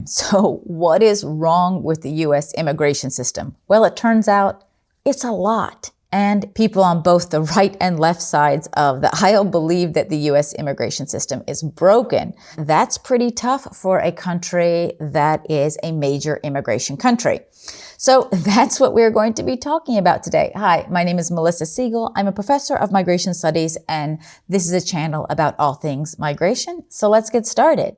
So what is wrong with the US immigration system? Well, it turns out it's a lot. And people on both the right and left sides of the aisle believe that the US immigration system is broken. That's pretty tough for a country that is a major immigration country. So that's what we're going to be talking about today. Hi, my name is Melissa Siegel. I'm a professor of migration studies, and this is a channel about all things migration. So let's get started.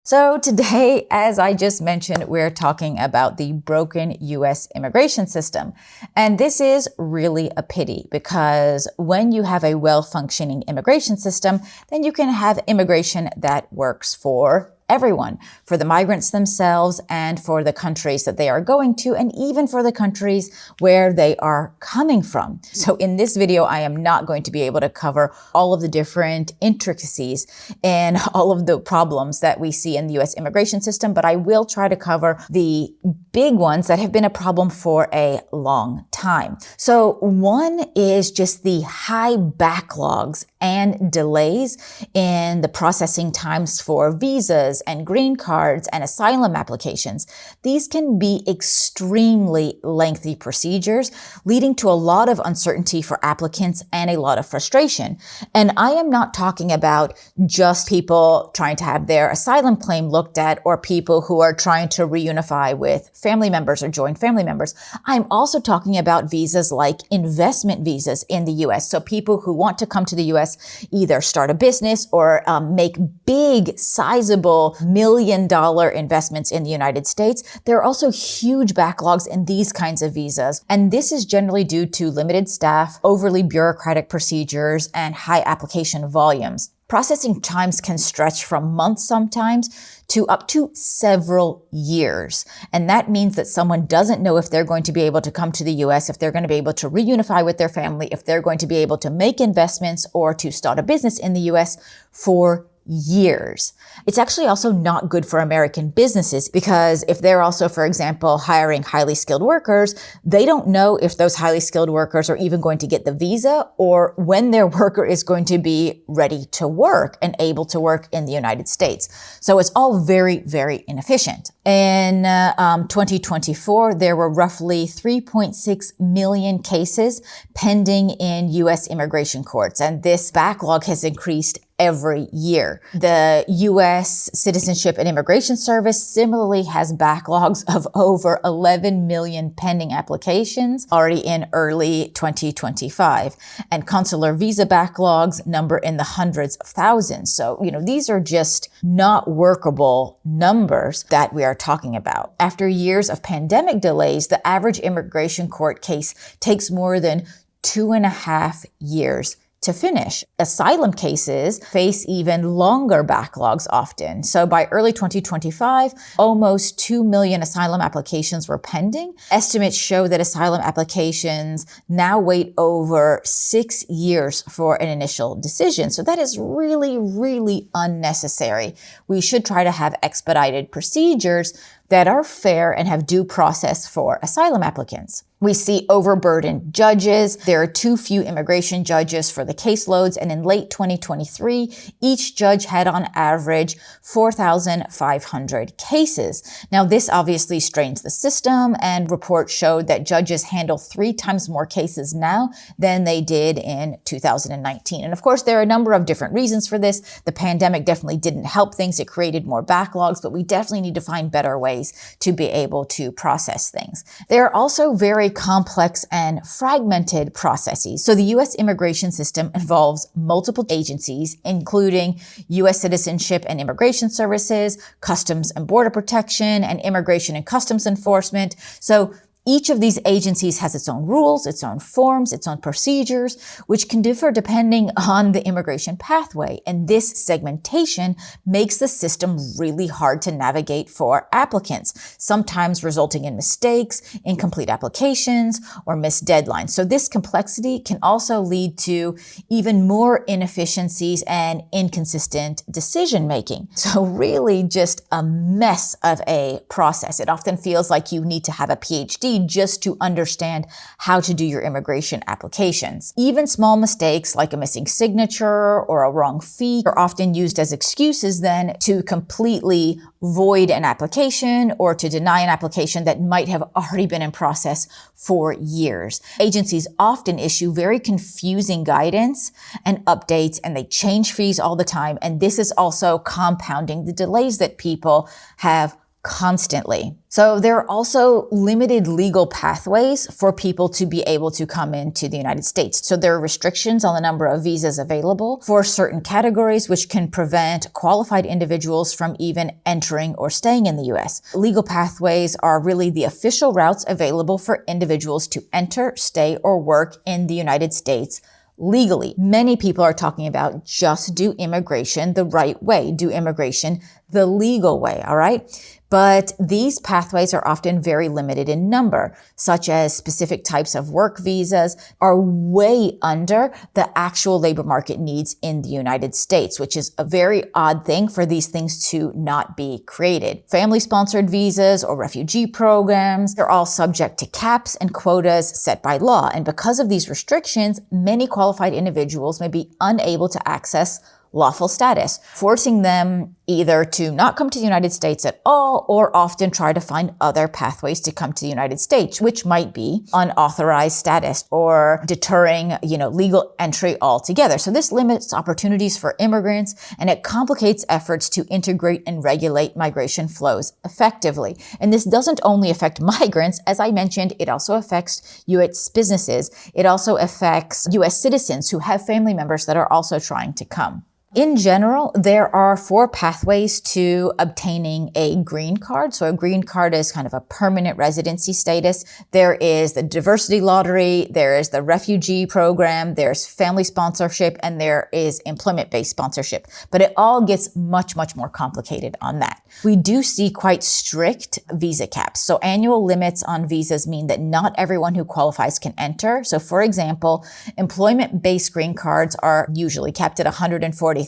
So today, as I just mentioned, we're talking about the broken US immigration system. And this is really a pity because when you have a well-functioning immigration system, then you can have immigration that works for everyone, for the migrants themselves and for the countries that they are going to, and even for the countries where they are coming from. So in this video, I am not going to be able to cover all of the different intricacies and all of the problems that we see in the US immigration system, but I will try to cover the big ones that have been a problem for a long time. So one is just the high backlogs and delays in the processing times for visas and green cards and asylum applications. These can be extremely lengthy procedures, leading to a lot of uncertainty for applicants and a lot of frustration. And I am not talking about just people trying to have their asylum claim looked at or people who are trying to reunify with family members or joint family members. I'm also talking about visas like investment visas in the US. So people who want to come to the US, either start a business or make big, sizable million-dollar investments in the United States. There are also huge backlogs in these kinds of visas. And this is generally due to limited staff, overly bureaucratic procedures, and high application volumes. Processing times can stretch from months sometimes to up to several years. And that means that someone doesn't know if they're going to be able to come to the US, if they're going to be able to reunify with their family, if they're going to be able to make investments or to start a business in the US for years. It's actually also not good for American businesses because if they're also, for example, hiring highly skilled workers, they don't know if those highly skilled workers are even going to get the visa or when their worker is going to be ready to work and able to work in the United States. So it's all very, very inefficient. In 2024, there were roughly 3.6 million cases pending in U.S. immigration courts, and this backlog has increased every year. The U.S. Citizenship and Immigration Service similarly has backlogs of over 11 million pending applications already in early 2025. And consular visa backlogs number in the hundreds of thousands. So, these are just not workable numbers that we are talking about. After years of pandemic delays, the average immigration court case takes more than 2.5 years to finish. Asylum cases face even longer backlogs often. So by early 2025, almost 2 million asylum applications were pending. Estimates show that asylum applications now wait over 6 years for an initial decision. So that is really, really unnecessary. We should try to have expedited procedures that are fair and have due process for asylum applicants. We see overburdened judges. There are too few immigration judges for the caseloads, and in late 2023, each judge had on average 4,500 cases. Now, this obviously strains the system, and reports showed that judges handle 3 times more cases now than they did in 2019. And of course, there are a number of different reasons for this. The pandemic definitely didn't help things. It created more backlogs, but we definitely need to find better ways to be able to process things. There are also very complex and fragmented processes. So the U.S. immigration system involves multiple agencies, including U.S. Citizenship and Immigration Services, Customs and Border Protection, and Immigration and Customs Enforcement. So each of these agencies has its own rules, its own forms, its own procedures, which can differ depending on the immigration pathway. And this segmentation makes the system really hard to navigate for applicants, sometimes resulting in mistakes, incomplete applications, or missed deadlines. So this complexity can also lead to even more inefficiencies and inconsistent decision making. So really just a mess of a process. It often feels like you need to have a PhD really just to understand how to do your immigration applications. Even small mistakes like a missing signature or a wrong fee are often used as excuses then to completely void an application or to deny an application that might have already been in process for years. Agencies often issue very confusing guidance and updates, and they change fees all the time. And this is also compounding the delays that people have constantly. So there are also limited legal pathways for people to be able to come into the United States. So there are restrictions on the number of visas available for certain categories, which can prevent qualified individuals from even entering or staying in the U.S. Legal pathways are really the official routes available for individuals to enter, stay, or work in the United States legally. Many people are talking about just do immigration the right way, do immigration the legal way, all right? But these pathways are often very limited in number, such as specific types of work visas are way under the actual labor market needs in the United States, which is a very odd thing for these things to not be created. Family-sponsored visas or refugee programs, they're all subject to caps and quotas set by law. And because of these restrictions, many qualified individuals may be unable to access lawful status, forcing them either to not come to the United States at all or often try to find other pathways to come to the United States, which might be unauthorized status or deterring, legal entry altogether. So this limits opportunities for immigrants and it complicates efforts to integrate and regulate migration flows effectively. And this doesn't only affect migrants. As I mentioned, it also affects U.S. businesses. It also affects U.S. citizens who have family members that are also trying to come. In general, there are 4 pathways to obtaining a green card. So a green card is kind of a permanent residency status. There is the diversity lottery, there is the refugee program, there's family sponsorship, and there is employment-based sponsorship. But it all gets much, much more complicated on that. We do see quite strict visa caps. So annual limits on visas mean that not everyone who qualifies can enter. So for example, employment-based green cards are usually capped at 140,000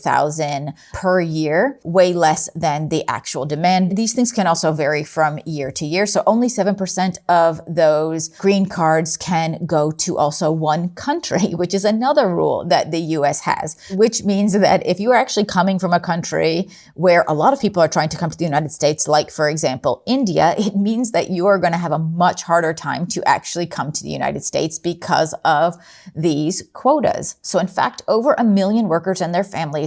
per year, way less than the actual demand. These things can also vary from year to year. So only 7% of those green cards can go to also one country, which is another rule that the US has, which means that if you are actually coming from a country where a lot of people are trying to come to the United States, like for example, India, it means that you are going to have a much harder time to actually come to the United States because of these quotas. So in fact, over 1 million workers and their families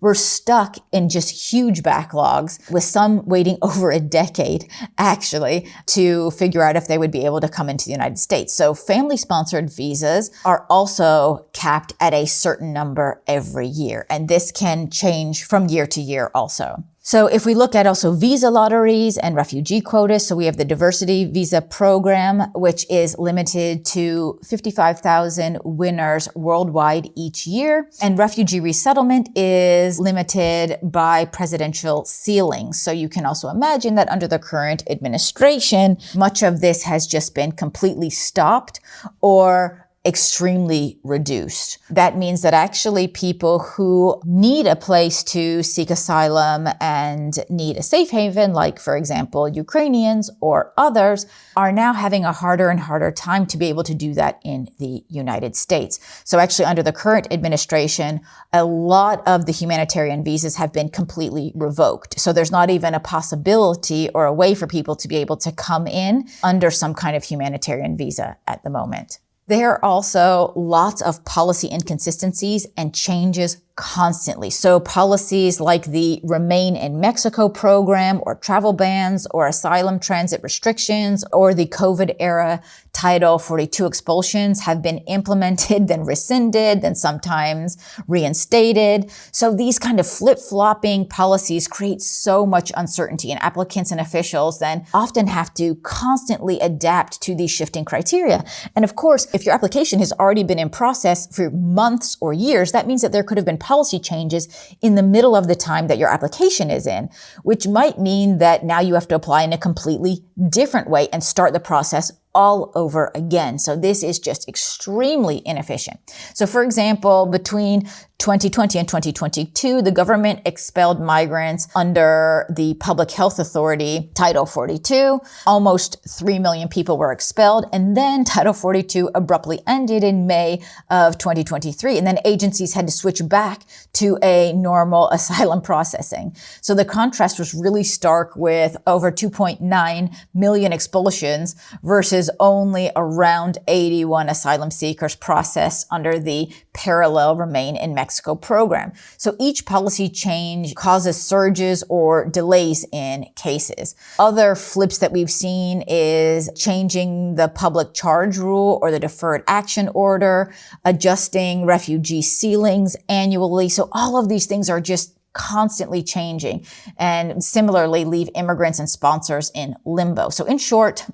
were stuck in just huge backlogs, with some waiting over a decade, actually, to figure out if they would be able to come into the United States. So family-sponsored visas are also capped at a certain number every year, and this can change from year to year also. So if we look at also visa lotteries and refugee quotas, so we have the diversity visa program, which is limited to 55,000 winners worldwide each year. And refugee resettlement is limited by presidential ceilings. So you can also imagine that under the current administration, much of this has just been completely stopped or extremely reduced. That means that actually people who need a place to seek asylum and need a safe haven, like for example, Ukrainians or others, are now having a harder and harder time to be able to do that in the United States. So actually under the current administration, a lot of the humanitarian visas have been completely revoked. So there's not even a possibility or a way for people to be able to come in under some kind of humanitarian visa at the moment. There are also lots of policy inconsistencies and changes constantly. So policies like the Remain in Mexico program or travel bans or asylum transit restrictions or the COVID era Title 42 expulsions have been implemented, then rescinded, then sometimes reinstated. So these kind of flip-flopping policies create so much uncertainty, and applicants and officials then often have to constantly adapt to these shifting criteria. And of course, if your application has already been in process for months or years, that means that there could have been policy changes in the middle of the time that your application is in, which might mean that now you have to apply in a completely different way and start the process all over again. So this is just extremely inefficient. So for example, between 2020 and 2022, the government expelled migrants under the Public Health Authority, Title 42. Almost 3 million people were expelled. And then Title 42 abruptly ended in May of 2023. And then agencies had to switch back to a normal asylum processing. So the contrast was really stark with over 2.9 million expulsions versus only around 81 asylum seekers processed under the parallel Remain in Mexico program. So each policy change causes surges or delays in cases. Other flips that we've seen is changing the public charge rule or the deferred action order, adjusting refugee ceilings annually. So all of these things are just constantly changing and similarly leave immigrants and sponsors in limbo. So in short,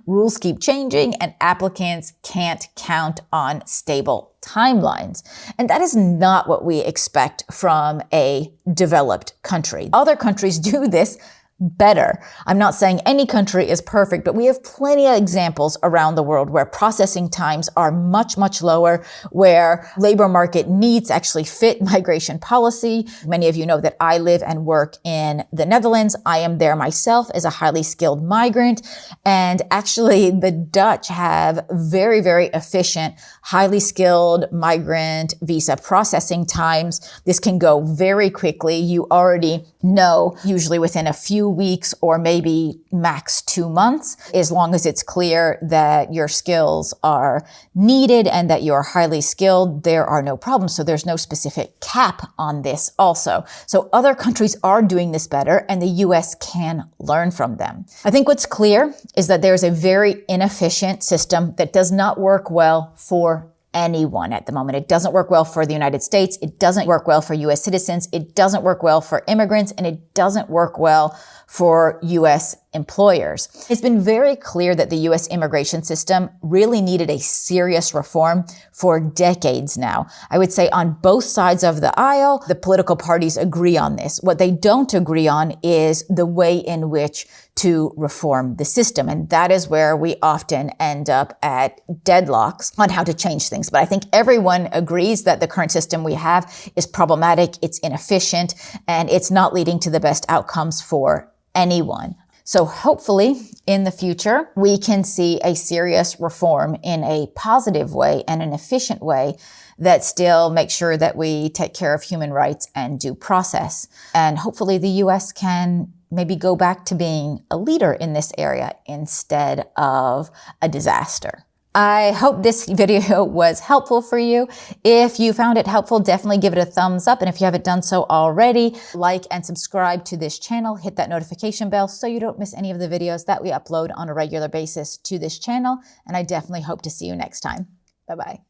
rules keep changing and applicants can't count on stable timelines. And that is not what we expect from a developed country. Other countries do this better. I'm not saying any country is perfect, but we have plenty of examples around the world where processing times are much, much lower, where labor market needs actually fit migration policy. Many of you know that I live and work in the Netherlands. I am there myself as a highly skilled migrant. And actually, the Dutch have very, very efficient, highly skilled migrant visa processing times. This can go very quickly. You already know, usually within a few weeks or maybe max 2 months, as long as it's clear that your skills are needed and that you're highly skilled, there are no problems. So there's no specific cap on this also. So other countries are doing this better and the US can learn from them. I think what's clear is that there's a very inefficient system that does not work well for anyone at the moment. It doesn't work well for the United States. It doesn't work well for US citizens. It doesn't work well for immigrants, and it doesn't work well for US employers. It's been very clear that the US immigration system really needed a serious reform for decades now. I would say on both sides of the aisle, the political parties agree on this. What they don't agree on is the way in which to reform the system. And that is where we often end up at deadlocks on how to change things. But I think everyone agrees that the current system we have is problematic, it's inefficient, and it's not leading to the best outcomes for anyone. So hopefully in the future, we can see a serious reform in a positive way and an efficient way that still makes sure that we take care of human rights and due process. And hopefully the US can maybe go back to being a leader in this area instead of a disaster. I hope this video was helpful for you. If you found it helpful, definitely give it a thumbs up. And if you haven't done so already, like and subscribe to this channel. Hit that notification bell so you don't miss any of the videos that we upload on a regular basis to this channel. And I definitely hope to see you next time. Bye-bye.